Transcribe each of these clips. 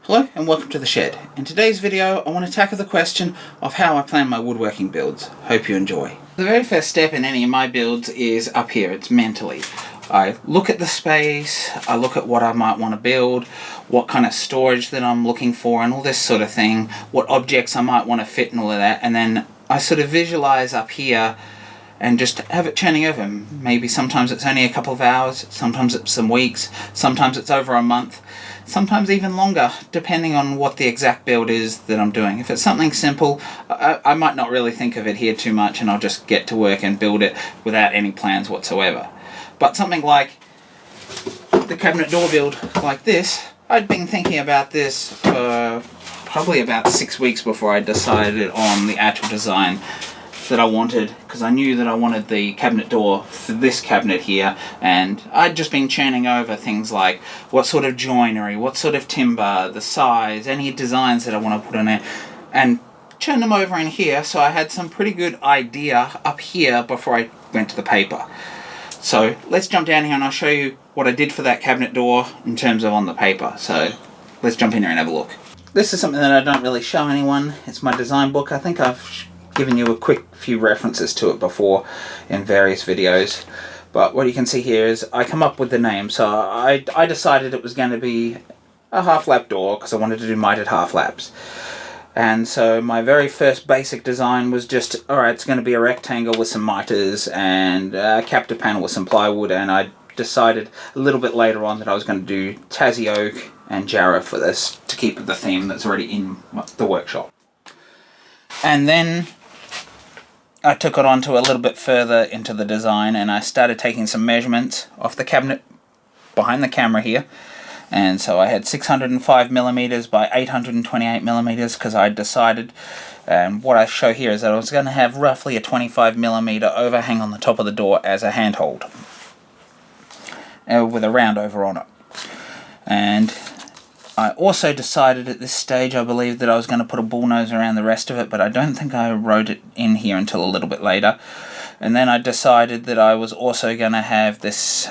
Hello and welcome to the shed. In today's video I want to tackle the question of how I plan my woodworking builds. Hope you enjoy. The very first step in any of my builds is up here. It's mentally. I look at the space, I look at what I might want to build, what kind of storage that I'm looking for and all this sort of thing, what objects I might want to fit and all of that, and then I sort of visualize up here and just have it churning over. Maybe sometimes it's only a couple of hours, sometimes it's some weeks, sometimes it's over a month, sometimes even longer, depending on what the exact build is that I'm doing. If it's something simple, I might not really think of it here too much and I'll just get to work and build it without any plans whatsoever. But something like the cabinet door build like this, I'd been thinking about this for probably about 6 weeks before I decided on the actual design that I wanted, because I knew that I wanted the cabinet door for this cabinet here, and I'd just been churning over things like what sort of joinery, what sort of timber, the size, any designs that I want to put on it, and churn them over in here, so I had some pretty good idea up here before I went to the paper. So let's jump down here and I'll show you what I did for that cabinet door in terms of on the paper. So let's jump in here and have a look. This is something that I don't really show anyone. It's my design book. I think I've given you a quick few references to it before in various videos, but what you can see here is I come up with the name. So I decided it was going to be a half lap door because I wanted to do mitered half laps, and so my very first basic design was just, alright, it's going to be a rectangle with some miters and a captive panel with some plywood, and I decided a little bit later on that I was going to do Tassie oak and Jarrah for this to keep with the theme that's already in the workshop. And then I took it on to a little bit further into the design and I started taking some measurements off the cabinet behind the camera here. And so I had 605 millimeters by 828 millimeters because I decided, and what I show here is that I was going to have roughly a 25 millimeter overhang on the top of the door as a handhold with a round over on it. And I also decided at this stage, I believe, that I was going to put a bullnose around the rest of it, but I don't think I wrote it in here until a little bit later. And then I decided that I was also going to have this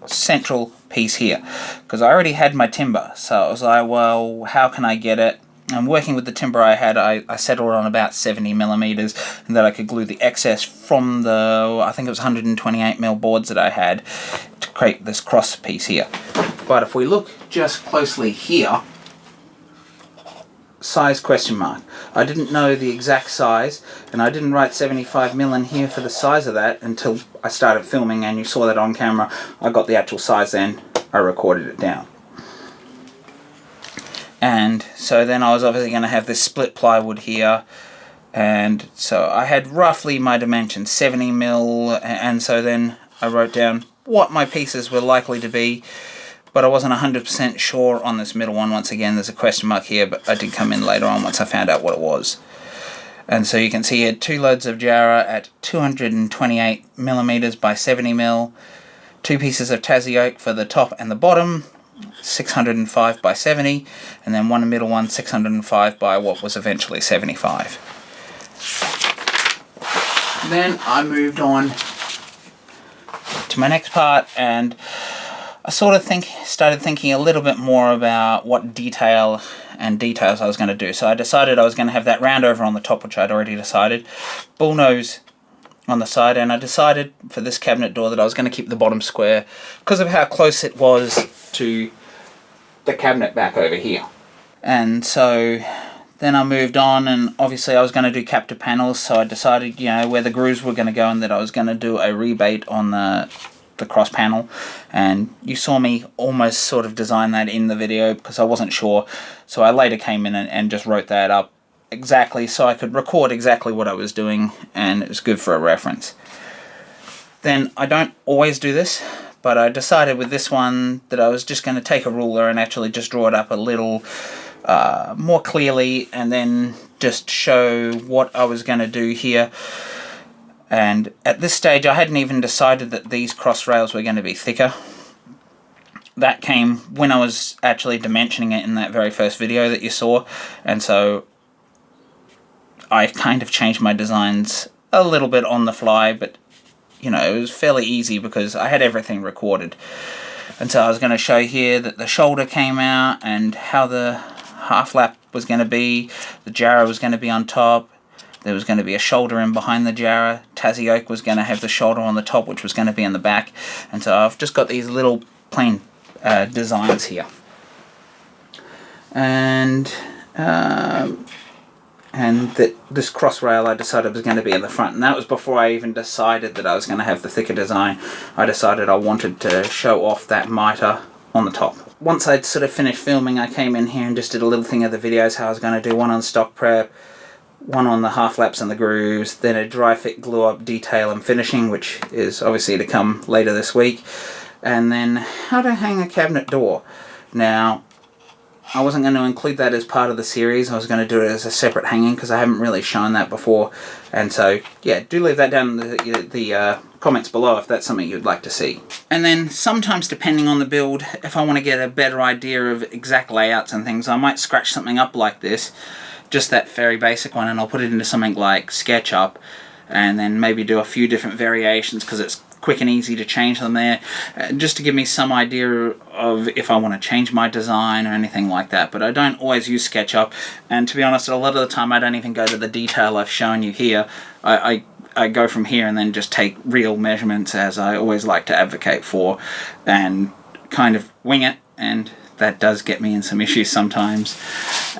central piece here, because I already had my timber. So I was like, well, how can I get it? And working with the timber I had, I settled on about 70 millimeters, and that I could glue the excess from the, I think it was 128 mil boards that I had to create this cross piece here. But if we look just closely here, size question mark. I didn't know the exact size, and I didn't write 75 mil in here for the size of that until I started filming, and you saw that on camera. I got the actual size then, I recorded it down. And so then I was obviously going to have this split plywood here, and so I had roughly my dimensions, 70 mil, and so then I wrote down what my pieces were likely to be, but I wasn't 100% sure on this middle one. Once again, there's a question mark here, but I did come in later on once I found out what it was. And so you can see here 2 loads of Jarrah at 228 millimeters by 70 mil, 2 pieces of Tassie oak for the top and the bottom, 605 by 70, and then one middle one, 605 by what was eventually 75. Then I moved on to my next part, and I sort of started thinking a little bit more about what details I was going to do. So I decided I was going to have that round over on the top, which I'd already decided, bullnose on the side, and I decided for this cabinet door that I was going to keep the bottom square because of how close it was to the cabinet back over here. And so then I moved on, and obviously I was going to do captive panels, so I decided, you know, where the grooves were going to go, and that I was going to do a rebate on the cross panel. And you saw me almost sort of design that in the video because I wasn't sure, so I later came in and just wrote that up exactly so I could record exactly what I was doing, and it was good for a reference. Then I don't always do this, but I decided with this one that I was just going to take a ruler and actually just draw it up a little more clearly, and then just show what I was going to do here. And at this stage I hadn't even decided that these cross rails were going to be thicker. That came when I was actually dimensioning it in that very first video that you saw, and so I kind of changed my designs a little bit on the fly, but you know, it was fairly easy because I had everything recorded. And so I was going to show here that the shoulder came out and how the half lap was going to be. The jarrah was going to be on top. There was going to be a shoulder in behind the jarrah. Tassie oak was going to have the shoulder on the top, which was going to be in the back. And so I've just got these little plain designs here. And this cross rail I decided was going to be in the front, and that was before I even decided that I was going to have the thicker design. I decided I wanted to show off that mitre on the top. Once I'd sort of finished filming, I came in here and just did a little thing of the videos, how I was going to do one on stock prep, one on the half laps and the grooves, then a dry fit glue up detail and finishing, which is obviously to come later this week, and then how to hang a cabinet door. Now, I wasn't going to include that as part of the series. I was going to do it as a separate hanging because I haven't really shown that before. And so, yeah, do leave that down in the comments below if that's something you'd like to see. And then sometimes, depending on the build, if I want to get a better idea of exact layouts and things, I might scratch something up like this, just that very basic one, and I'll put it into something like SketchUp, and then maybe do a few different variations because it's quick and easy to change them there, just to give me some idea of if I want to change my design or anything like that. But I don't always use SketchUp, and to be honest, a lot of the time I don't even go to the detail I've shown you here. I go from here and then just take real measurements, as I always like to advocate for, and kind of wing it, and that does get me in some issues sometimes,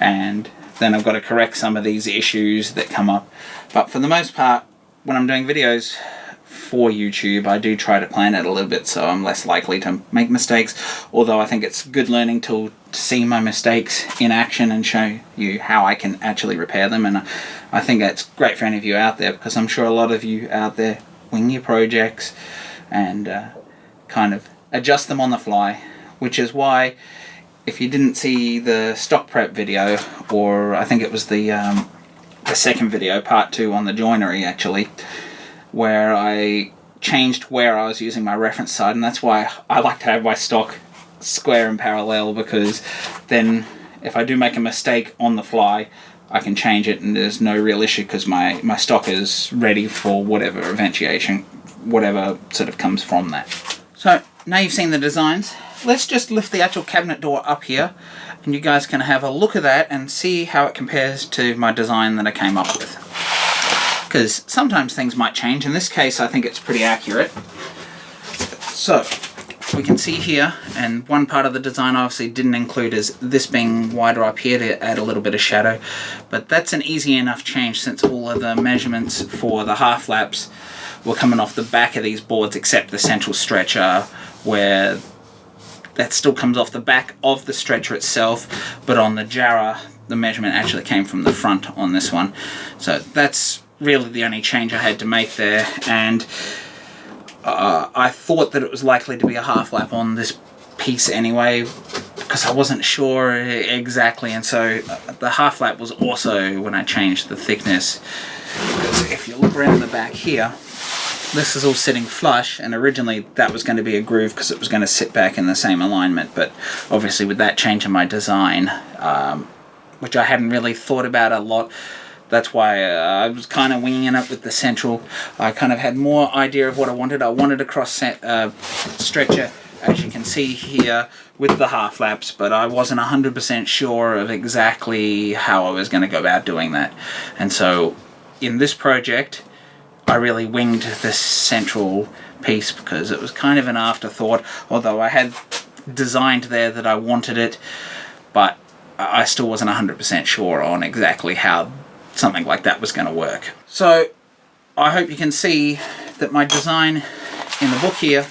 and then I've got to correct some of these issues that come up. But for the most part, when I'm doing videos for YouTube, I do try to plan it a little bit so I'm less likely to make mistakes, although I think it's a good learning tool to see my mistakes in action and show you how I can actually repair them. And I think that's great for any of you out there, because I'm sure a lot of you out there wing your projects and kind of adjust them on the fly, which is why, if you didn't see the stock prep video, or I think it was the second video, part 2 on the joinery actually, where I changed where I was using my reference side, and that's why I like to have my stock square and parallel, because then if I do make a mistake on the fly, I can change it and there's no real issue, because my stock is ready for whatever eventuation, whatever sort of comes from that. So now you've seen the designs, let's just lift the actual cabinet door up here and you guys can have a look at that and see how it compares to my design that I came up with. Because sometimes things might change. In this case, I think it's pretty accurate. So we can see here, and one part of the design I obviously didn't include is this being wider up here to add a little bit of shadow, but that's an easy enough change since all of the measurements for the half laps were coming off the back of these boards, except the central stretcher, where that still comes off the back of the stretcher itself, but on the jarrah the measurement actually came from the front on this one. So that's really the only change I had to make there, and I thought that it was likely to be a half lap on this piece anyway, because I wasn't sure exactly, and so the half lap was also when I changed the thickness. Because if you look around the back here, this is all sitting flush, and originally that was going to be a groove because it was going to sit back in the same alignment, but obviously with that change in my design, which I hadn't really thought about a lot, that's why I was kind of winging it with the central. I kind of had more idea of what I wanted. I wanted a cross stretcher, as you can see here, with the half laps, but I wasn't 100% sure of exactly how I was going to go about doing that. And so in this project, I really winged this central piece because it was kind of an afterthought, although I had designed there that I wanted it, but I still wasn't 100% sure on exactly how something like that was going to work. So I hope you can see that my design in the book here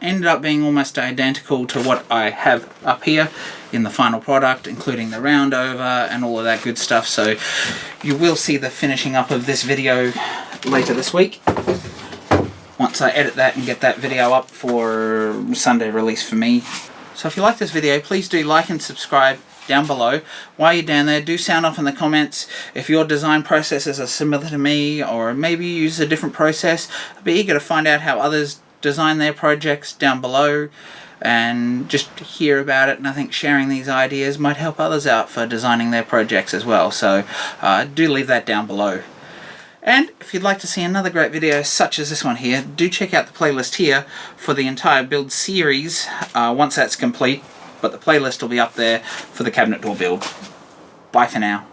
ended up being almost identical to what I have up here in the final product, including the round over and all of that good stuff. So you will see the finishing up of this video later this week, once I edit that and get that video up for Sunday release for me. So if you like this video, please do like and subscribe down below. While you're down there, do sound off in the comments if your design processes are similar to me, or maybe you use a different process. I'd be eager to find out how others design their projects down below and just hear about it, and I think sharing these ideas might help others out for designing their projects as well. So do leave that down below. And if you'd like to see another great video such as this one here, do check out the playlist here for the entire build series once that's complete. but the playlist will be up there for the cabinet door build. Bye for now.